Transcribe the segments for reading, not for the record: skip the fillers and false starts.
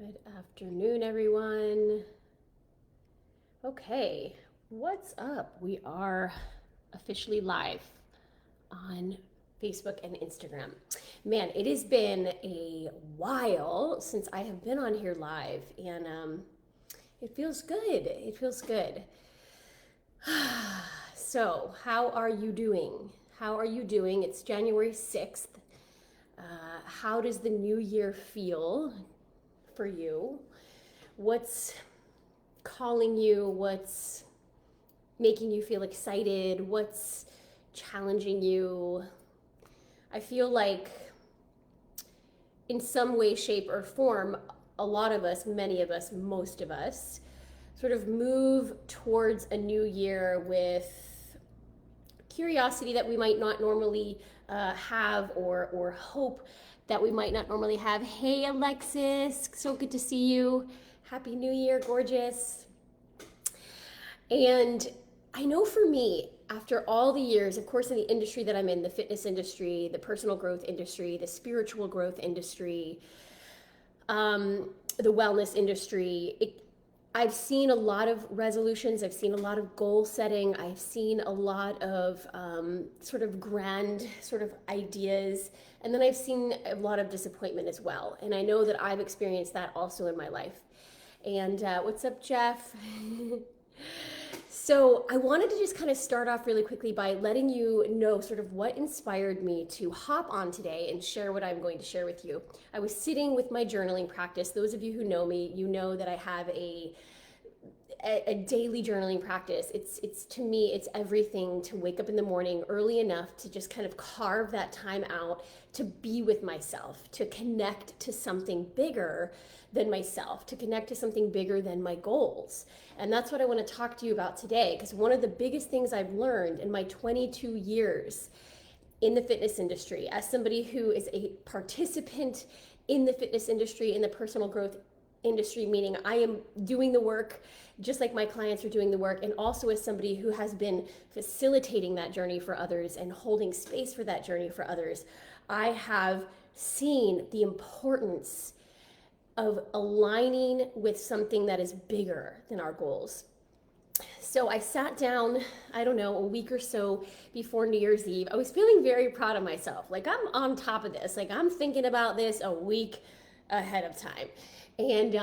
Good afternoon, everyone. Okay, what's up? We are officially live on Facebook and Instagram. Man, it has been a while since I have been on here live, and it feels good. It feels good. So, how are you doing? How are you doing? It's January 6th. How does the new year feel for you? What's calling you? What's making you feel excited? What's challenging you? I feel like in some way, shape, or form, a lot of us, many of us, most of us, sort of move towards a new year with curiosity that we might not normally have, or hope that we might not normally have. Hey, Alexis, so good to see you. Happy New Year, gorgeous. And I know for me, after all the years, of course, in the industry that I'm in, the fitness industry, the personal growth industry, the spiritual growth industry, the wellness industry, I've seen a lot of resolutions. I've seen a lot of goal setting. I've seen a lot of sort of grand sort of ideas. And then I've seen a lot of disappointment as well. And I know that I've experienced that also in my life. And what's up, Jeff? So I wanted to just kind of start off really quickly by letting you know sort of what inspired me to hop on today and share what I'm going to share with you. I was sitting with my journaling practice. Those of you who know me, you know that I have a daily journaling practice. It's to me, it's everything to wake up in the morning early enough to just kind of carve that time out to be with myself, to connect to something bigger than myself, to connect to something bigger than my goals. And that's what I want to talk to you about today, because one of the biggest things I've learned in my 22 years in the fitness industry, as somebody who is a participant in the fitness industry, in the personal growth industry, meaning I am doing the work just like my clients are doing the work, and also as somebody who has been facilitating that journey for others and holding space for that journey for others, I have seen the importance of aligning with something that is bigger than our goals. So I sat down, I don't know, a week or so before New Year's Eve. I was feeling very proud of myself. Like, I'm on top of this. Like, I'm thinking about this a week ahead of time. And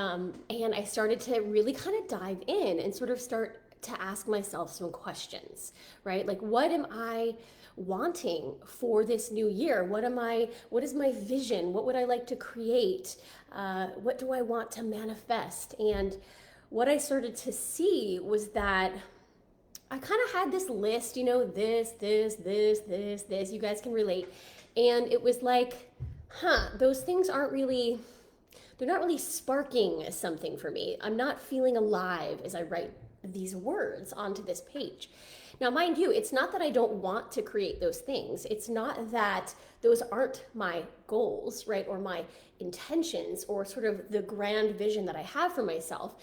I started to really kind of dive in and sort of start to ask myself some questions, right? Like, what am I wanting for this new year? What is my vision? What would I like to create? What do I want to manifest? And what I started to see was that I kind of had this list, you know, this, you guys can relate. And it was like, those things they're not really sparking something for me. I'm not feeling alive as I write these words onto this page. Now, mind you, it's not that I don't want to create those things. It's not that those aren't my goals, right? Or my intentions, or sort of the grand vision that I have for myself.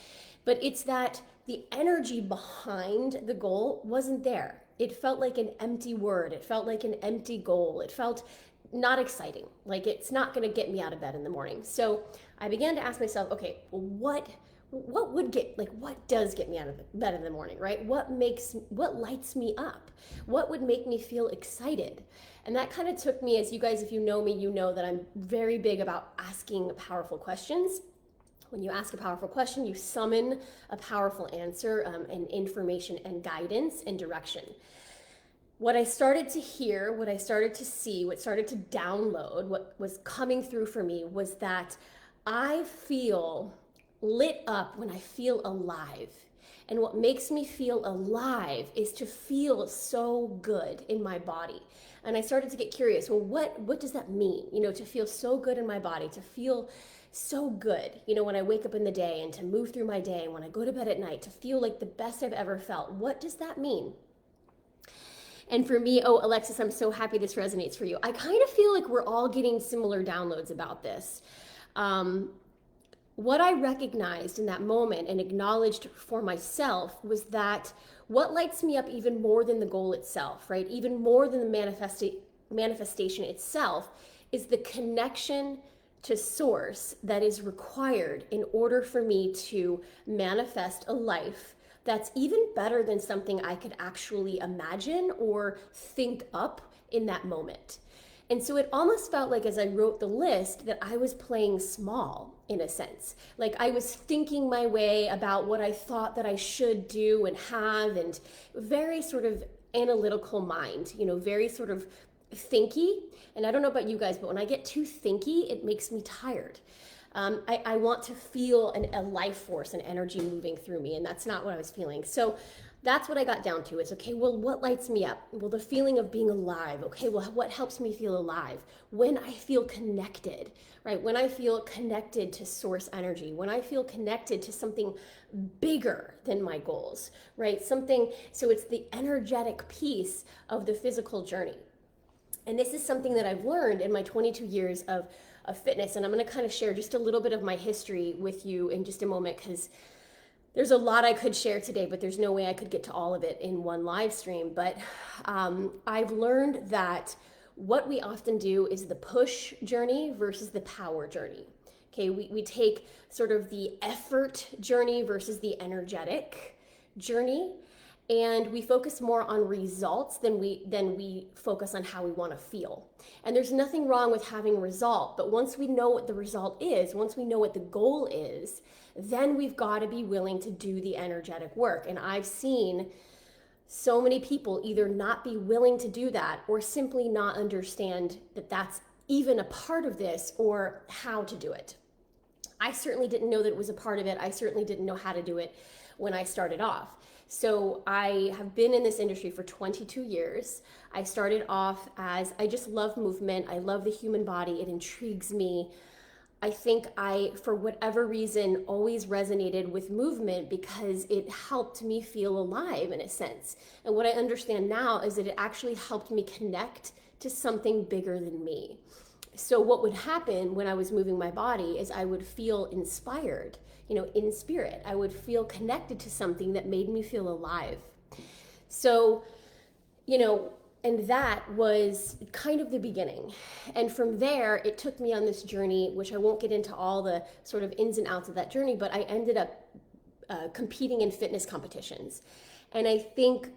But it's that the energy behind the goal wasn't there. It felt like an empty word. It felt like an empty goal. It felt not exciting. Like, it's not going to get me out of bed in the morning. So I began to ask myself, okay, what does get me out of bed in the morning, right? What lights me up? What would make me feel excited? And that kind of took me, as you guys, if you know me, you know that I'm very big about asking powerful questions. When you ask a powerful question, you summon a powerful answer, and information and guidance and direction. What I started to hear, what I started to see, what started to download, what was coming through for me was that I feel lit up when I feel alive. And what makes me feel alive is to feel so good in my body. And I started to get curious, well, what does that mean? You know, to feel so good in my body, to feel so good, you know, when I wake up in the day, and to move through my day, and when I go to bed at night, to feel like the best I've ever felt. What does that mean? And for me, oh, Alexis, I'm so happy this resonates for you. I kind of feel like we're all getting similar downloads about this. What I recognized in that moment and acknowledged for myself was that what lights me up even more than the goal itself, right? Even more than the manifestation itself, is the connection to source that is required in order for me to manifest a life that's even better than something I could actually imagine or think up in that moment. And so it almost felt like, as I wrote the list, that I was playing small in a sense. Like I was thinking my way about what I thought that I should do and have, and very sort of analytical mind, very sort of thinky. And I don't know about you guys, but when I get too thinky, it makes me tired. I want to feel a life force and energy moving through me, and that's not what I was feeling. So that's what I got down to is, okay, well, what lights me up? Well, the feeling of being alive. Okay, well, what helps me feel alive? When I feel connected, right? When I feel connected to source energy, when I feel connected to something bigger than my goals, right? So it's the energetic piece of the physical journey. And this is something that I've learned in my 22 years of fitness. And I'm going to kind of share just a little bit of my history with you in just a moment, because there's a lot I could share today, but there's no way I could get to all of it in one live stream. But I've learned that what we often do is the push journey versus the power journey. Okay, we take sort of the effort journey versus the energetic journey. And we focus more on results than we focus on how we want to feel. And there's nothing wrong with having a result, but once we know what the result is, once we know what the goal is, then we've got to be willing to do the energetic work. And I've seen so many people either not be willing to do that or simply not understand that that's even a part of this or how to do it. I certainly didn't know that it was a part of it. I certainly didn't know how to do it when I started off. So I have been in this industry for 22 years. I started off as, I just love movement. I love the human body. It intrigues me. I think I, for whatever reason, always resonated with movement because it helped me feel alive in a sense. And what I understand now is that it actually helped me connect to something bigger than me. So what would happen when I was moving my body is I would feel inspired, in spirit. I would feel connected to something that made me feel alive. So, and that was kind of the beginning. And from there, it took me on this journey, which I won't get into all the sort of ins and outs of that journey, but I ended up competing in fitness competitions. And I think,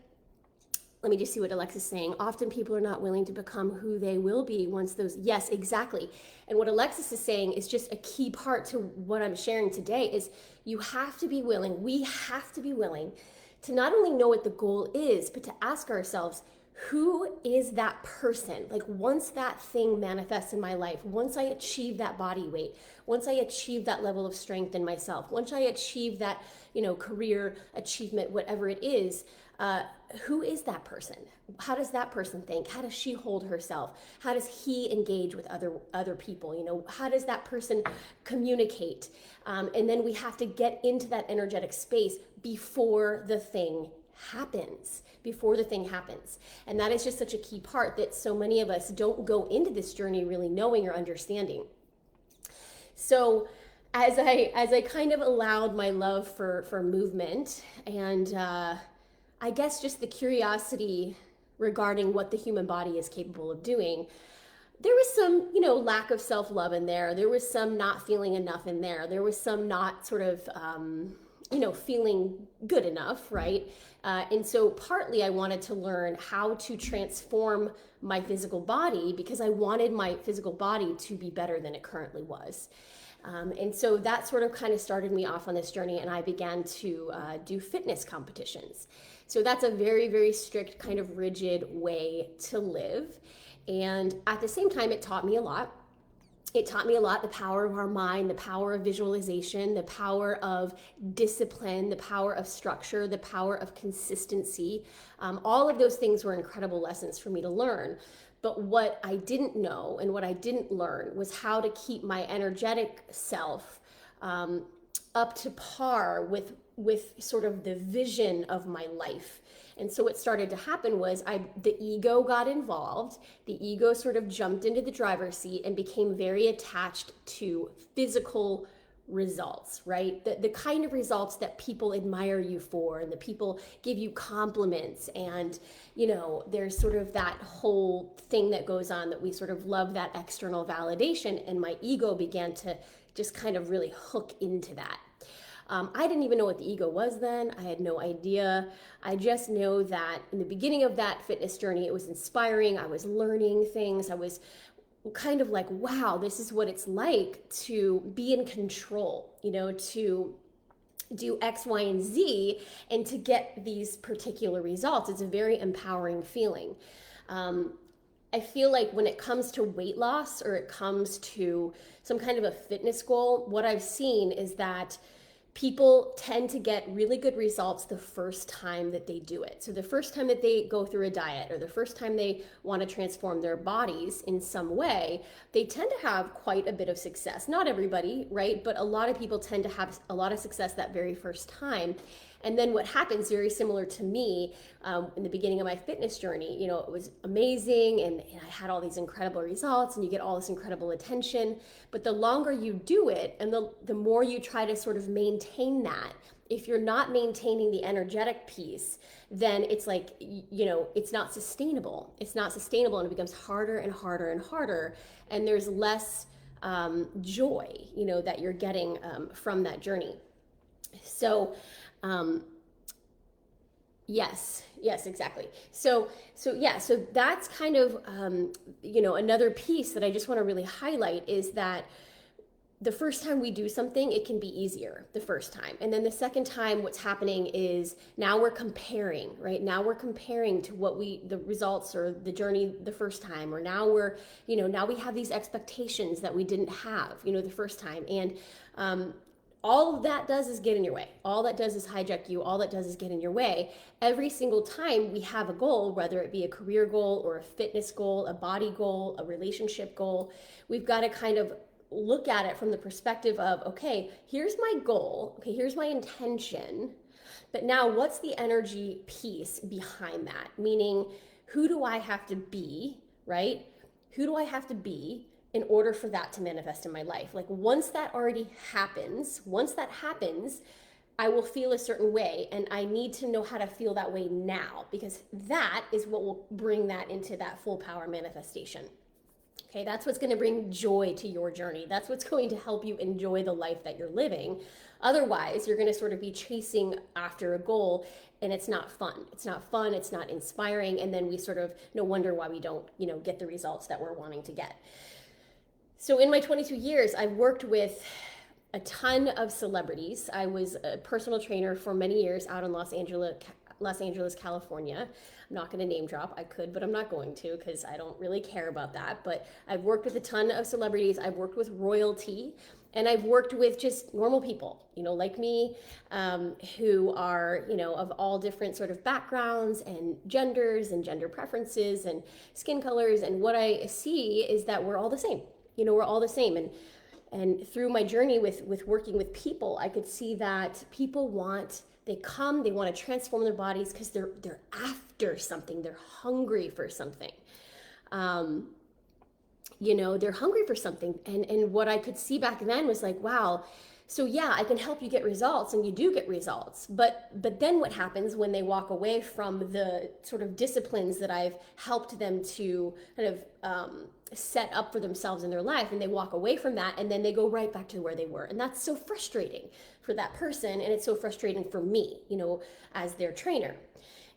let me just see what Alexis is saying. Often people are not willing to become who they will be once those, yes, exactly. And what Alexis is saying is just a key part to what I'm sharing today is you have to be willing, we have to be willing to not only know what the goal is, but to ask ourselves, who is that person? Like once that thing manifests in my life, once I achieve that body weight, once I achieve that level of strength in myself, once I achieve that, career achievement, whatever it is, who is that person? How does that person think? How does she hold herself? How does he engage with other people? How does that person communicate? And then we have to get into that energetic space before the thing happens. And that is just such a key part that so many of us don't go into this journey really knowing or understanding. So as I kind of allowed my love for movement and I guess just the curiosity regarding what the human body is capable of doing, there was some, lack of self-love in there. There was some not feeling enough in there. There was some not sort of, feeling good enough, right? And so partly I wanted to learn how to transform my physical body because I wanted my physical body to be better than it currently was. And so that sort of kind of started me off on this journey, and I began to do fitness competitions. So that's a very, very strict kind of rigid way to live. And at the same time, it taught me a lot. It taught me a lot, the power of our mind, the power of visualization, the power of discipline, the power of structure, the power of consistency. All of those things were incredible lessons for me to learn. But what I didn't know and what I didn't learn was how to keep my energetic self up to par with sort of the vision of my life. And so what started to happen was the ego got involved. The ego sort of jumped into the driver's seat and became very attached to physical results, right? The kind of results that people admire you for, and the people give you compliments, and there's sort of that whole thing that goes on that we sort of love that external validation, and my ego began to just kind of really hook into that. I didn't even know what the ego was then. I had no idea. I just know that in the beginning of that fitness journey, it was inspiring. I was learning things. I was kind of like, wow, this is what it's like to be in control, to do X, Y, and Z and to get these particular results. It's a very empowering feeling. I feel like when it comes to weight loss or it comes to some kind of a fitness goal, what I've seen is that people tend to get really good results the first time that they do it. So the first time that they go through a diet or the first time they want to transform their bodies in some way, they tend to have quite a bit of success. Not everybody, right? But a lot of people tend to have a lot of success that very first time. And then what happens, very similar to me in the beginning of my fitness journey, it was amazing and I had all these incredible results and you get all this incredible attention. But the longer you do it and the more you try to sort of maintain that, if you're not maintaining the energetic piece, then it's like, it's not sustainable. It's not sustainable and it becomes harder and harder and harder. And there's less joy, that you're getting from that journey. So, yes, exactly. So that's kind of, another piece that I just want to really highlight is that the first time we do something, it can be easier the first time. And then the second time, what's happening is now we're comparing, right? Now we're comparing to the results or the journey the first time, or now now we have these expectations that we didn't have, the first time. And, all of that does is get in your way. All that does is hijack you. All that does is get in your way. Every single time we have a goal, whether it be a career goal or a fitness goal, a body goal, a relationship goal, we've got to kind of look at it from the perspective of, okay, here's my goal. Okay, here's my intention. But now what's the energy piece behind that? Meaning, who do I have to be, right? Who do I have to be in order for that to manifest in my life? Like once that happens, I will feel a certain way, and I need to know how to feel that way now, because that is what will bring that into that full power manifestation. Okay, that's what's going to bring joy to your journey. That's what's going to help you enjoy the life that you're living. Otherwise, you're going to sort of be chasing after a goal and it's not fun. It's not inspiring, and then we sort of wonder why we don't, get the results that we're wanting to get. So in my 22 years, I've worked with a ton of celebrities. I was a personal trainer for many years out in Los Angeles, California. I'm not going to name drop. I could, but I'm not going to because I don't really care about that. But I've worked with a ton of celebrities. I've worked with royalty, and I've worked with just normal people, like me, who are, of all different sort of backgrounds and genders and gender preferences and skin colors. And what I see is that we're all the same. We're all the same. And through my journey with working with people, I could see that people they want to transform their bodies because they're after something. They're hungry for something. They're hungry for something. And what I could see back then was like, wow, so yeah, I can help you get results, and you do get results. But then what happens when they walk away from the sort of disciplines that I've helped them to kind of set up for themselves in their life, and they walk away from that, and then they go right back to where they were. And that's so frustrating for that person, and it's so frustrating for me, as their trainer.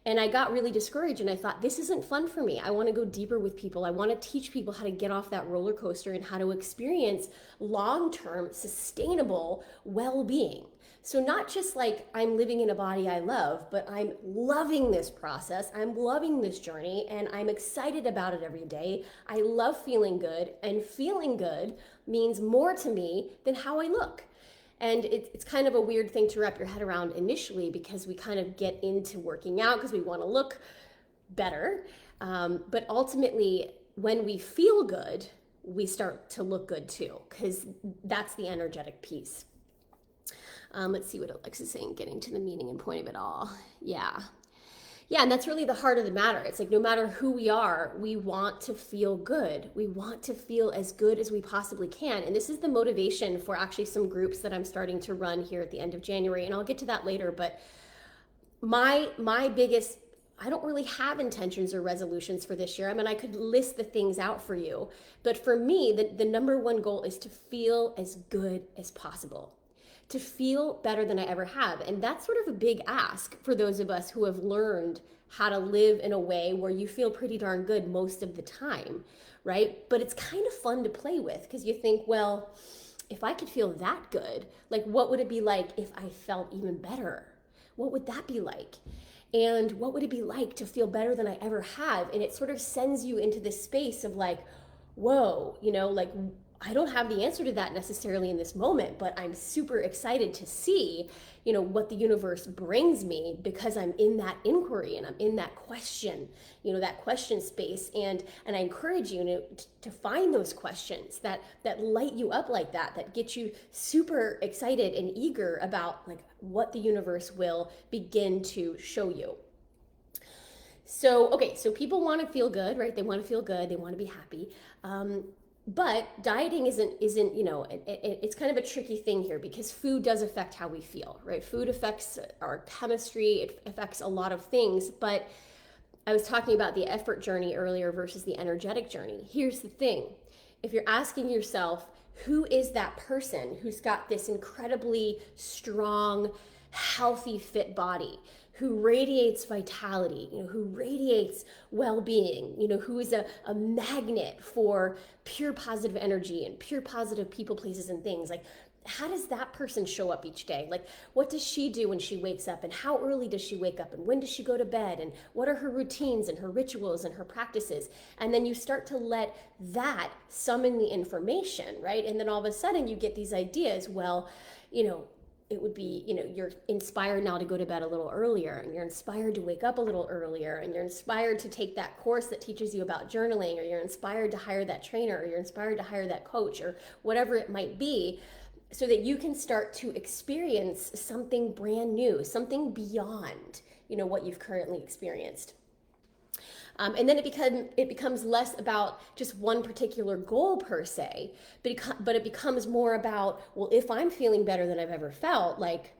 And I got really discouraged, and I thought, this isn't fun for me. I want to go deeper with people. I want to teach people how to get off that roller coaster and how to experience long-term, sustainable well-being. So not just like I'm living in a body I love, but I'm loving this process. I'm loving this journey, and I'm excited about it every day. I love feeling good, and feeling good means more to me than how I look. And it's kind of a weird thing to wrap your head around initially, because we kind of get into working out because we want to look better. But ultimately, when we feel good, we start to look good too, because that's the energetic piece. Let's see what Alexa's saying, getting to the meaning and point of it all. Yeah. Yeah, and that's really the heart of the matter. It's like no matter who we are, we want to feel good. We want to feel as good as we possibly can. And this is the motivation for actually some groups that I'm starting to run here at the end of January. And I'll get to that later, but my biggest, I don't really have intentions or resolutions for this year. I mean, I could list the things out for you, but for me, the number one goal is to feel as good as possible, to feel better than I ever have. And that's sort of a big ask for those of us who have learned how to live in a way where you feel pretty darn good most of the time, right? But it's kind of fun to play with because you think, well, if I could feel that good, like what would it be like if I felt even better? What would that be like? And what would it be like to feel better than I ever have? And it sort of sends you into this space of like, whoa, like I don't have the answer to that necessarily in this moment, but I'm super excited to see, what the universe brings me because I'm in that inquiry and I'm in that question, that question space. And I encourage you to find those questions that light you up like that get you super excited and eager about like what the universe will begin to show you. So, okay, so people want to feel good, right? They want to feel good. They want to be happy. But dieting isn't it's kind of a tricky thing here because food does affect how we feel, right? Food affects our chemistry, it affects a lot of things. But I was talking about the effort journey earlier versus the energetic journey. Here's the thing. If you're asking yourself, who is that person who's got this incredibly strong, healthy, fit body, who radiates vitality, who radiates well-being, who is a magnet for pure positive energy and pure positive people, places, and things. Like, how does that person show up each day? Like, what does she do when she wakes up, and how early does she wake up, and when does she go to bed, and what are her routines and her rituals and her practices? And then you start to let that summon the information, right? And then all of a sudden you get these ideas. Well, it would be, you're inspired now to go to bed a little earlier, and you're inspired to wake up a little earlier, and you're inspired to take that course that teaches you about journaling, or you're inspired to hire that trainer, or you're inspired to hire that coach, or whatever it might be, so that you can start to experience something brand new, something beyond, what you've currently experienced. And then it becomes less about just one particular goal per se, but it becomes more about, well, if I'm feeling better than I've ever felt, like,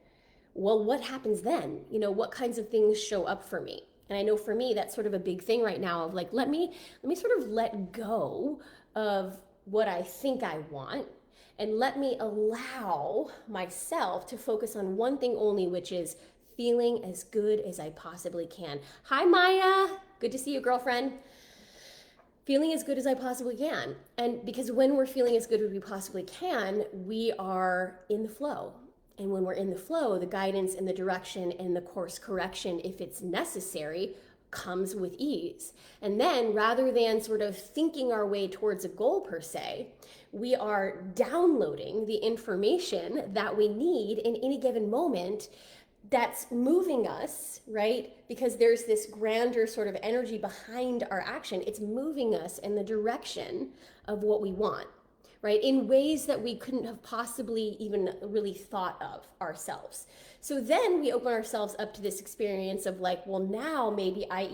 well, what happens then? What kinds of things show up for me? And I know for me, that's sort of a big thing right now of like, let me sort of let go of what I think I want and let me allow myself to focus on one thing only, which is feeling as good as I possibly can. Hi, Maya. Good to see you, girlfriend. Feeling as good as I possibly can. And because when we're feeling as good as we possibly can, we are in the flow. And when we're in the flow, the guidance and the direction and the course correction, if it's necessary, comes with ease. And then rather than sort of thinking our way towards a goal per se, we are downloading the information that we need in any given moment that's moving us, right? Because there's this grander sort of energy behind our action. It's moving us in the direction of what we want, right? In ways that we couldn't have possibly even really thought of ourselves. So then we open ourselves up to this experience of like, well, now maybe I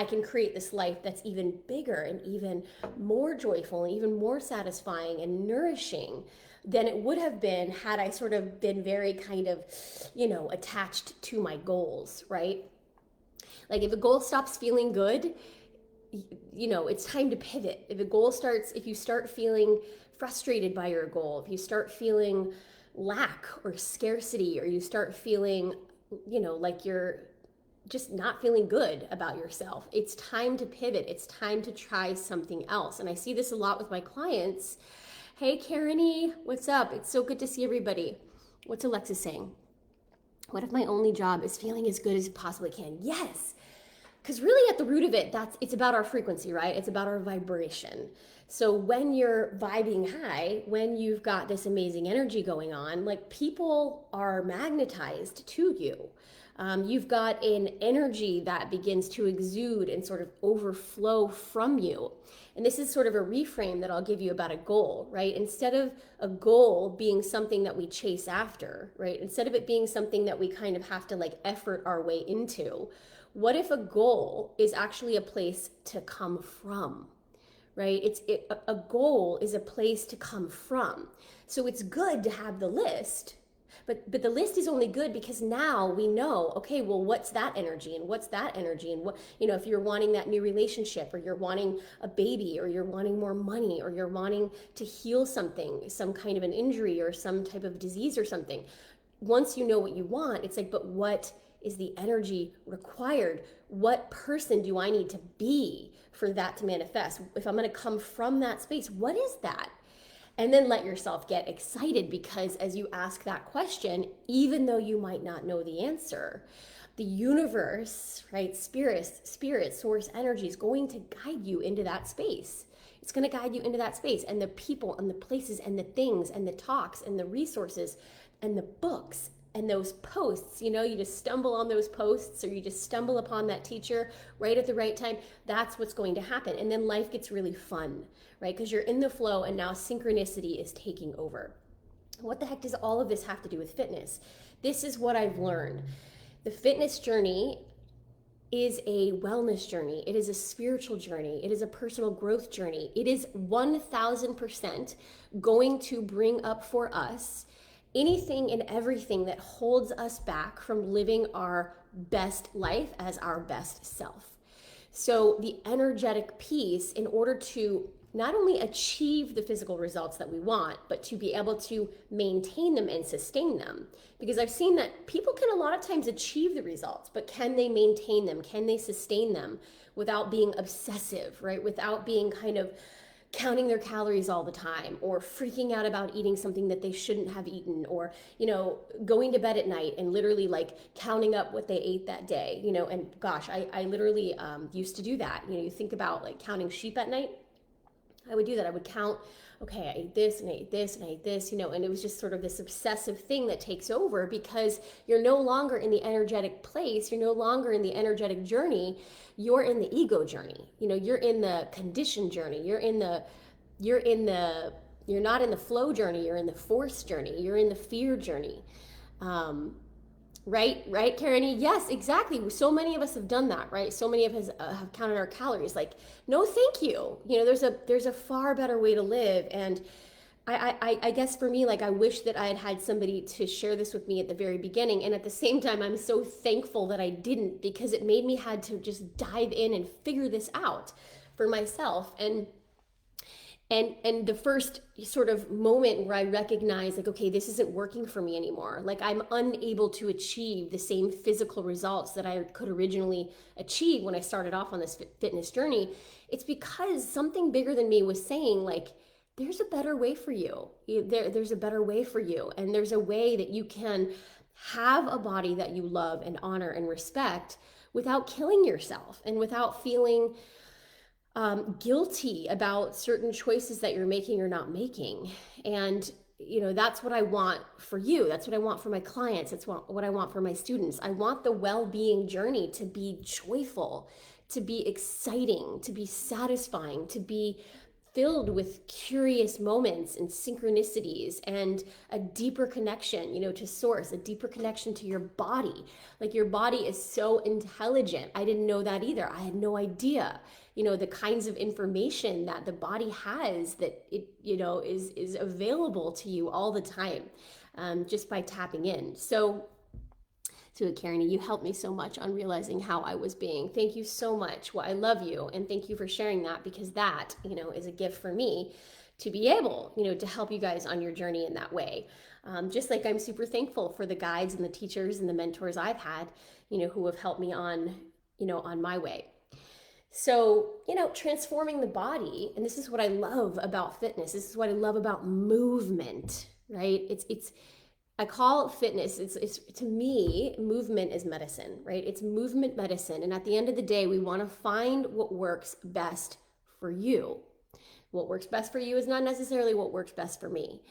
can create this life that's even bigger and even more joyful and even more satisfying and nourishing than it would have been had I sort of been very kind of, attached to my goals, right? Like if a goal stops feeling good, it's time to pivot. If you start feeling frustrated by your goal, if you start feeling lack or scarcity, or you start feeling, like you're just not feeling good about yourself, it's time to pivot. It's time to try something else. And I see this a lot with my clients. Hey, Karenie, what's up? It's so good to see everybody. What's Alexis saying? What if my only job is feeling as good as it possibly can? Yes, because really at the root of it, it's about our frequency, right? It's about our vibration. So when you're vibing high, when you've got this amazing energy going on, like people are magnetized to you. You've got an energy that begins to exude and sort of overflow from you. And this is sort of a reframe that I'll give you about a goal, right? Instead of a goal being something that we chase after, right? Instead of it being something that we kind of have to like effort our way into, What if a goal is actually a place to come from? Right? A goal is a place to come from. So it's good to have the list, but the list is only good because now we know, okay, well, what's that energy and what's that energy, and what, if you're wanting that new relationship, or you're wanting a baby, or you're wanting more money, or you're wanting to heal something, some kind of an injury or some type of disease or something. Once you know what you want, it's like, but what is the energy required? What person do I need to be for that to manifest? If I'm going to come from that space, what is that? And then let yourself get excited, because as you ask that question, even though you might not know the answer, the universe, right, spirit, source energy is going to guide you into that space. It's going to guide you into that space, and the people and the places and the things and the talks and the resources and the books and those posts, you just stumble on those posts, or you just stumble upon that teacher right at the right time. That's what's going to happen. And then life gets really fun, right? Because you're in the flow, and now synchronicity is taking over. What the heck does all of this have to do with fitness? This is what I've learned. The fitness journey is a wellness journey. It is a spiritual journey. It is a personal growth journey. It is 1000% going to bring up for us anything and everything that holds us back from living our best life as our best self. So the energetic piece, in order to not only achieve the physical results that we want, but to be able to maintain them and sustain them. Because I've seen that people can a lot of times achieve the results, but can they maintain them? Can they sustain them without being obsessive, right? Without being kind of counting their calories all the time, or freaking out about eating something that they shouldn't have eaten, or going to bed at night and literally like counting up what they ate that day. And gosh, I literally used to do that. You think about like counting sheep at night. I would do that. I would count, okay, I ate this and I ate this and I ate this, and it was just sort of this obsessive thing that takes over, because you're no longer in the energetic place. You're no longer in the energetic journey. You're in the ego journey. You're in the condition journey. You're not in the flow journey. You're in the force journey. You're in the fear journey. Right, Karen? Yes, exactly. So many of us have done that, right? So many of us have counted our calories. Like, no, thank you. There's a far better way to live. And I guess for me, like, I wish that I had somebody to share this with me at the very beginning. And at the same time, I'm so thankful that I didn't, because it made me had to just dive in and figure this out for myself. And the first sort of moment where I recognize, like, okay, this isn't working for me anymore. Like, I'm unable to achieve the same physical results that I could originally achieve when I started off on this fitness journey. It's because something bigger than me was saying, like, there's a better way for you. There's a better way for you. And there's a way that you can have a body that you love and honor and respect without killing yourself, and without feeling guilty about certain choices that you're making or not making. And that's what I want for you. That's what I want for my clients. That's what I want for my students. I want the well-being journey to be joyful, to be exciting, to be satisfying, to be filled with curious moments and synchronicities, and a deeper connection, to source, a deeper connection to your body. Like, your body is so intelligent. I didn't know that either. I had no idea, the kinds of information that the body has, that it, is available to you all the time, just by tapping in. So Karen, you helped me so much on realizing how I was being. Thank you so much. Well, I love you, and thank you for sharing that, because that, is a gift for me to be able, to help you guys on your journey in that way. Just like I'm super thankful for the guides and the teachers and the mentors I've had, who have helped me on, on my way. So, transforming the body, and this is what I love about fitness. This is what I love about movement, right? I call fitness, it's to me, movement is medicine, right? It's movement medicine. And at the end of the day, we want to find what works best for you. What works best for you is not necessarily what works best for me.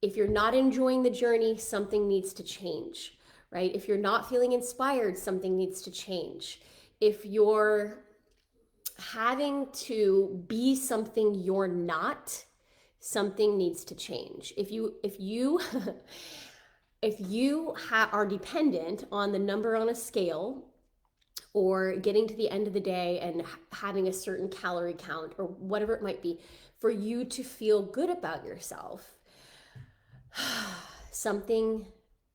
If you're not enjoying the journey, something needs to change, right? If you're not feeling inspired, something needs to change. If you're having to be something you're not, something needs to change. If you are dependent on the number on a scale, or getting to the end of the day and having a certain calorie count or whatever it might be for you to feel good about yourself, something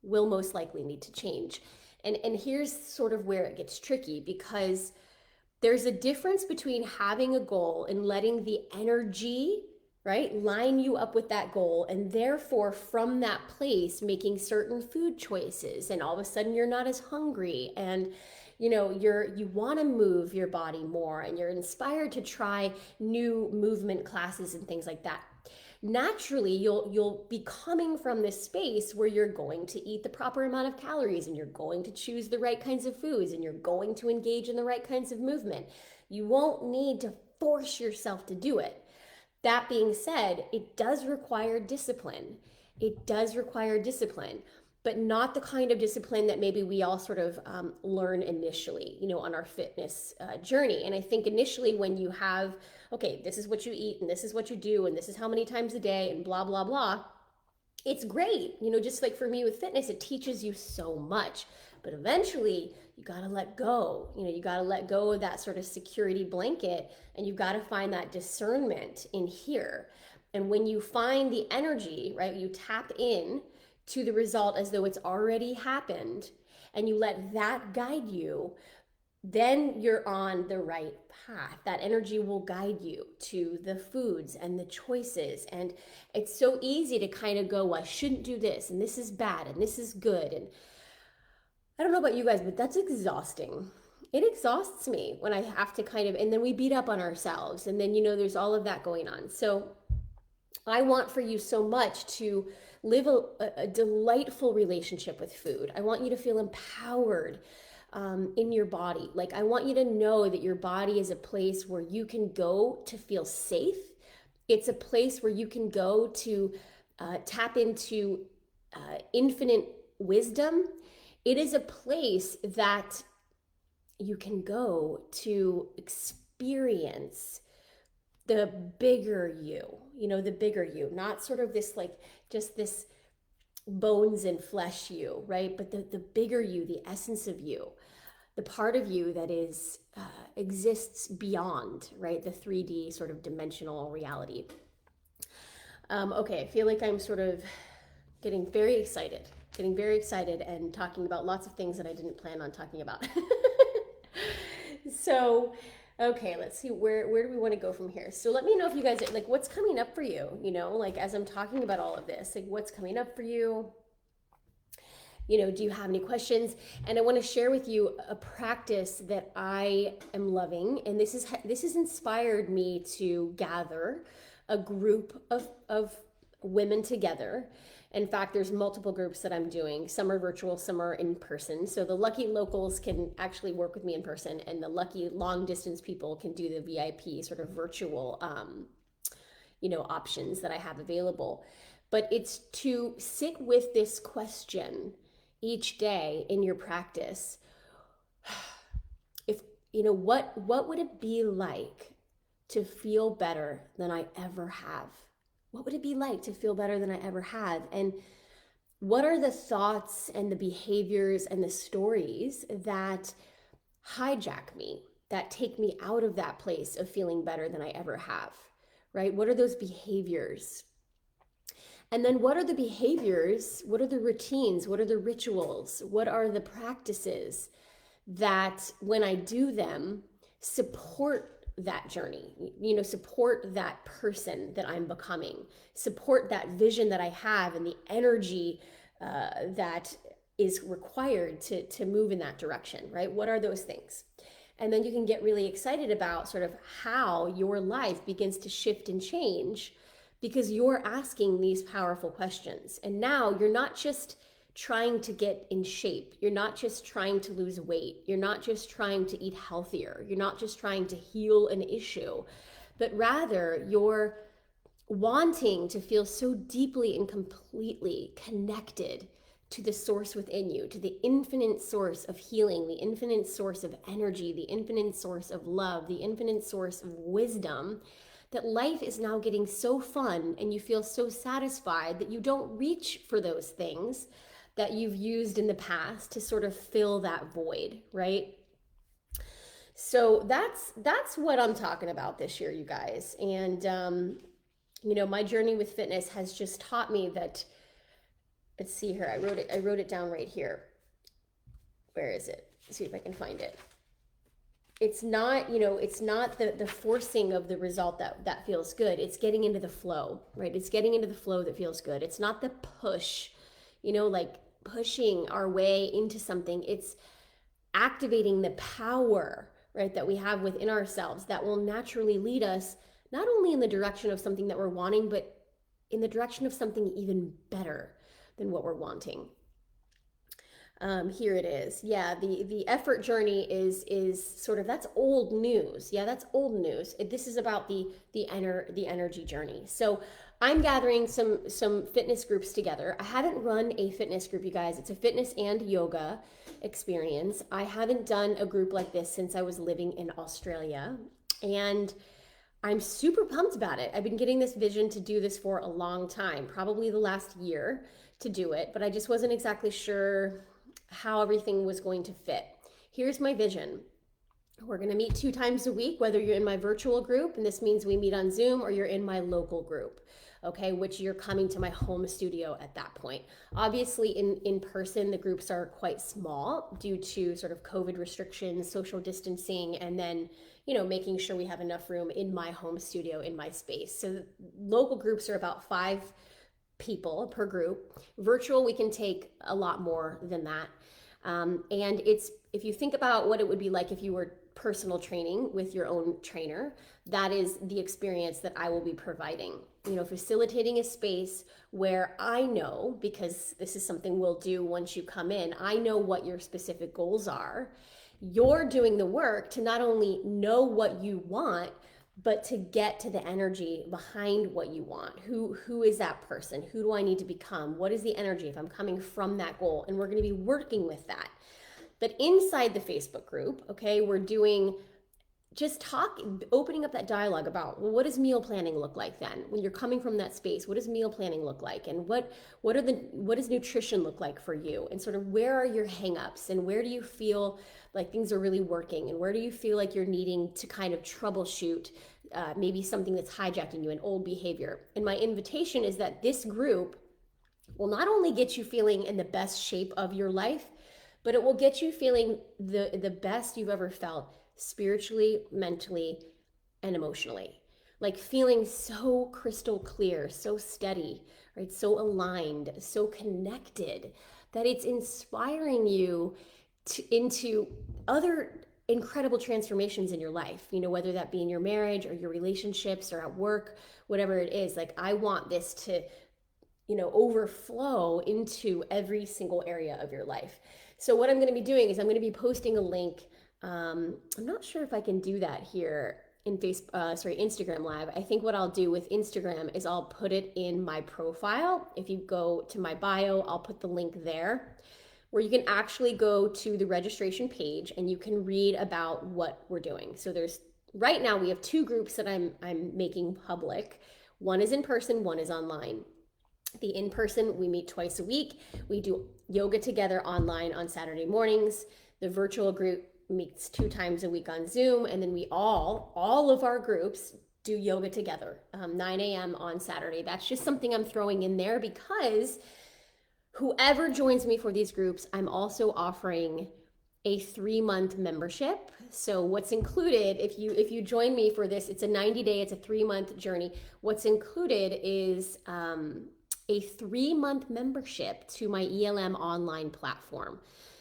will most likely need to change. And here's sort of where it gets tricky, because there's a difference between having a goal and letting the energy, right, line you up with that goal, and therefore from that place making certain food choices, and all of a sudden you're not as hungry, and you want to move your body more, and you're inspired to try new movement classes and things like that. Naturally, you'll be coming from this space where you're going to eat the proper amount of calories, and you're going to choose the right kinds of foods, and you're going to engage in the right kinds of movement. You won't need to force yourself to do it. That being said, it does require discipline. It does require discipline, but not the kind of discipline that maybe we all sort of learn initially, on our fitness journey. And I think initially when you have, okay, this is what you eat, and this is what you do, and this is how many times a day, and blah, blah, blah, it's great. Just like for me with fitness, it teaches you so much. But eventually, you got to let go. You got to let go of that sort of security blanket, and you've got to find that discernment in here. And when you find the energy, right, you tap in to the result as though it's already happened, and you let that guide you, then you're on the right path. That energy will guide you to the foods and the choices. And it's so easy to kind of go, well, I shouldn't do this, and this is bad, and this is good. And I don't know about you guys, but that's exhausting. It exhausts me when I have to and then we beat up on ourselves, and then, there's all of that going on. So I want for you so much to live a delightful relationship with food. I want you to feel empowered in your body. Like, I want you to know that your body is a place where you can go to feel safe. It's a place where you can go to tap into infinite wisdom. It is a place that you can go to experience the bigger you, the bigger you, not sort of this like just this bones and flesh you, right? But the bigger you, the essence of you, the part of you that is exists beyond, right? The 3D sort of dimensional reality. Okay, I feel like I'm sort of getting very excited and talking about lots of things that I didn't plan on talking about. So, okay, let's see, where do we want to go from here? So let me know if you guys, like, what's coming up for you, like as I'm talking about all of this, like what's coming up for you? Do you have any questions? And I want to share with you a practice that I am loving. And this has inspired me to gather a group of women together. In fact, there's multiple groups that I'm doing. Some are virtual, some are in person. So the lucky locals can actually work with me in person, and the lucky long distance people can do the VIP sort of virtual, options that I have available. But it's to sit with this question each day in your practice. If, what would it be like to feel better than I ever have? What would it be like to feel better than I ever have? And what are the thoughts and the behaviors and the stories that hijack me, that take me out of that place of feeling better than I ever have, right? What are those behaviors? And then what are the behaviors? What are the routines? What are the rituals? What are the practices that when I do them, support that journey, support that person that I'm becoming, support that vision that I have, and the energy that is required to move in that direction, right? What are those things? And then you can get really excited about sort of how your life begins to shift and change because you're asking these powerful questions. And now you're not just trying to get in shape. You're not just trying to lose weight. You're not just trying to eat healthier. You're not just trying to heal an issue, but rather you're wanting to feel so deeply and completely connected to the source within you, to the infinite source of healing, the infinite source of energy, the infinite source of love, the infinite source of wisdom, that life is now getting so fun and you feel so satisfied that you don't reach for those things that you've used in the past to sort of fill that void, right? So that's what I'm talking about this year, you guys. And my journey with fitness has just taught me that. Let's see here. I wrote it down right here. Where is it? Let's see if I can find it. It's not, it's not the forcing of the result that feels good. It's getting into the flow, right? It's getting into the flow that feels good. It's not the push, like pushing our way into something. It's activating the power, right, that we have within ourselves that will naturally lead us not only in the direction of something that we're wanting, but in the direction of something even better than what we're wanting. Here it is. Yeah, the effort journey is sort of, that's old news. Yeah, that's old news. This is about the energy journey. So I'm gathering some fitness groups together. I haven't run a fitness group, you guys. It's a fitness and yoga experience. I haven't done a group like this since I was living in Australia, and I'm super pumped about it. I've been getting this vision to do this for a long time, probably the last year to do it, but I just wasn't exactly sure how everything was going to fit. Here's my vision. We're going to meet 2 times a week, whether you're in my virtual group, and this means we meet on Zoom, or you're in my local group, okay, which you're coming to my home studio at that point. Obviously, in person, the groups are quite small due to sort of COVID restrictions, social distancing, and then, making sure we have enough room in my home studio, in my space. So local groups are about 5 people per group. Virtual, we can take a lot more than that. And if you think about what it would be like if you were personal training with your own trainer, that is the experience that I will be providing. Facilitating a space where I know, because this is something we'll do once you come in, I know what your specific goals are. You're doing the work to not only know what you want, but to get to the energy behind what you want. Who is that person? Who do I need to become? What is the energy if I'm coming from that goal? And we're going to be working with that. But inside the Facebook group, okay, we're doing just opening up that dialogue about, well, what does meal planning look like then? When you're coming from that space, what does meal planning look like? And what does nutrition look like for you? And sort of where are your hangups, and where do you feel like things are really working? And where do you feel like you're needing to kind of troubleshoot maybe something that's hijacking you, an old behavior? And my invitation is that this group will not only get you feeling in the best shape of your life, but it will get you feeling the best you've ever felt spiritually, mentally, and emotionally. Like feeling so crystal clear, so steady, right? So aligned, so connected that it's inspiring you into other incredible transformations in your life, whether that be in your marriage or your relationships or at work, whatever it is. Like, I want this to, overflow into every single area of your life. So what I'm going to be doing is I'm going to be posting a link. I'm not sure if I can do that here in Instagram Live. I think what I'll do with Instagram is I'll put it in my profile. If you go to my bio, I'll put the link there, where you can actually go to the registration page and you can read about what we're doing. So right now we have 2 groups that I'm making public. One is in person, one is online. The in-person, we meet twice a week. We do yoga together online on Saturday mornings. The virtual group meets 2 times a week on Zoom. And then we all of our groups do yoga together, 9 a.m. on Saturday. That's just something I'm throwing in there because whoever joins me for these groups, I'm also offering a 3-month membership. So what's included, if you join me for this, it's a 90-day, it's a 3-month journey. What's included is a 3-month membership to my ELM online platform.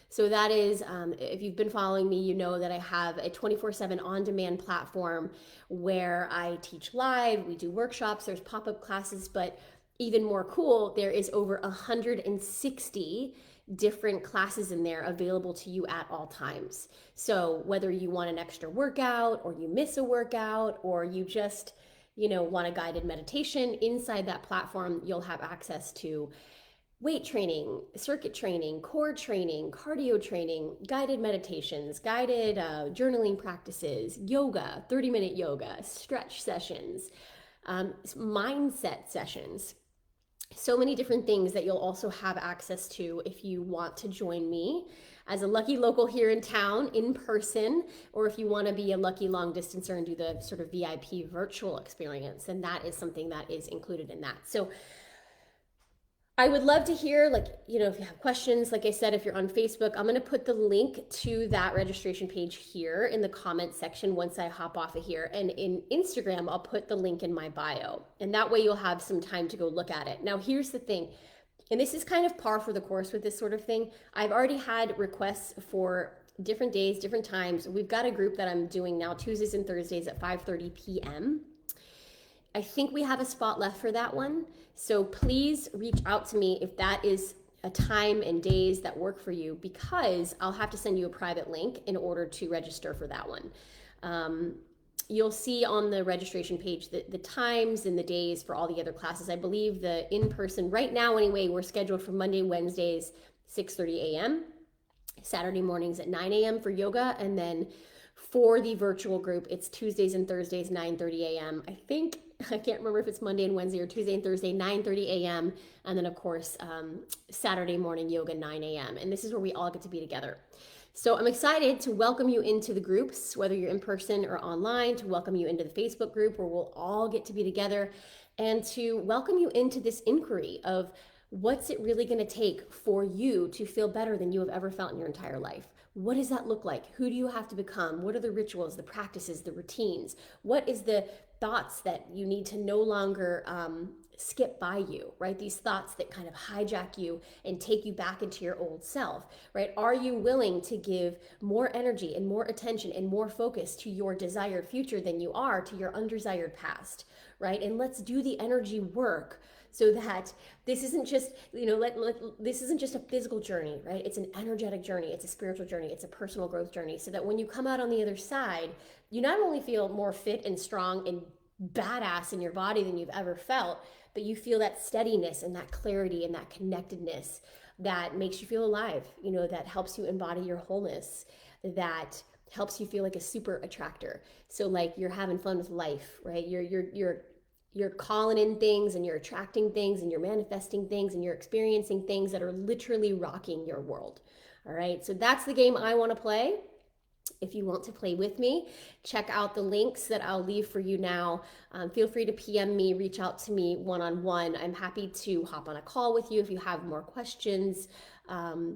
So that is, if you've been following me, you know that I have a 24/7 on-demand platform where I teach live, we do workshops, there's pop-up classes, but even more cool, there is over 160 different classes in there available to you at all times. So whether you want an extra workout, or you miss a workout, or you just want a guided meditation, inside that platform, you'll have access to weight training, circuit training, core training, cardio training, guided meditations, guided journaling practices, yoga, 30-minute yoga, stretch sessions, mindset sessions. So many different things that you'll also have access to if you want to join me as a lucky local here in town in person, or if you want to be a lucky long distancer and do the sort of VIP virtual experience. And that is something that is included in that. So I would love to hear, like, if you have questions, like I said, if you're on Facebook, I'm going to put the link to that registration page here in the comment section once I hop off of here. And in Instagram, I'll put the link in my bio. And that way you'll have some time to go look at it. Now, here's the thing, and this is kind of par for the course with this sort of thing. I've already had requests for different days, different times. We've got a group that I'm doing now Tuesdays and Thursdays at 5:30 p.m. I think we have a spot left for that one. So please reach out to me if that is a time and days that work for you, because I'll have to send you a private link in order to register for that one. You'll see on the registration page the times and the days for all the other classes. I believe the in-person, right now anyway, we're scheduled for Monday, Wednesdays, 6:30 a.m., Saturday mornings at 9 a.m. for yoga, and then for the virtual group, it's Tuesdays and Thursdays, 9:30 a.m. I can't remember if it's Monday and Wednesday or Tuesday and Thursday, 9:30 a.m. And then, of course, Saturday morning yoga, 9 a.m. And this is where we all get to be together. So I'm excited to welcome you into the groups, whether you're in person or online, to welcome you into the Facebook group where we'll all get to be together, and to welcome you into this inquiry of what's it really going to take for you to feel better than you have ever felt in your entire life. What does that look like? Who do you have to become? What are the rituals, the practices, the routines? What is the thoughts that you need to no longer skip by you, right? These thoughts that kind of hijack you and take you back into your old self, right? Are you willing to give more energy and more attention and more focus to your desired future than you are to your undesired past, right? And let's do the energy work so that this isn't just, this isn't just a physical journey, right? It's an energetic journey. It's a spiritual journey. It's a personal growth journey, so that when you come out on the other side, you not only feel more fit and strong and badass in your body than you've ever felt, but you feel that steadiness and that clarity and that connectedness that makes you feel alive, that helps you embody your wholeness, that helps you feel like a super attractor. So like you're having fun with life, right? You're calling in things, and you're attracting things, and you're manifesting things, and you're experiencing things that are literally rocking your world. All right, so that's the game I want to play. If you want to play with me, check out the links that I'll leave for you now. Feel free to PM me, reach out to me one-on-one. I'm happy to hop on a call with you if you have more questions.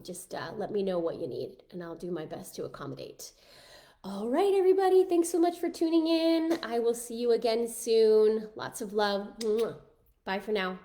Just let me know what you need, and I'll do my best to accommodate. All right, everybody, thanks so much for tuning in. I will see you again soon. Lots of love. Bye for now.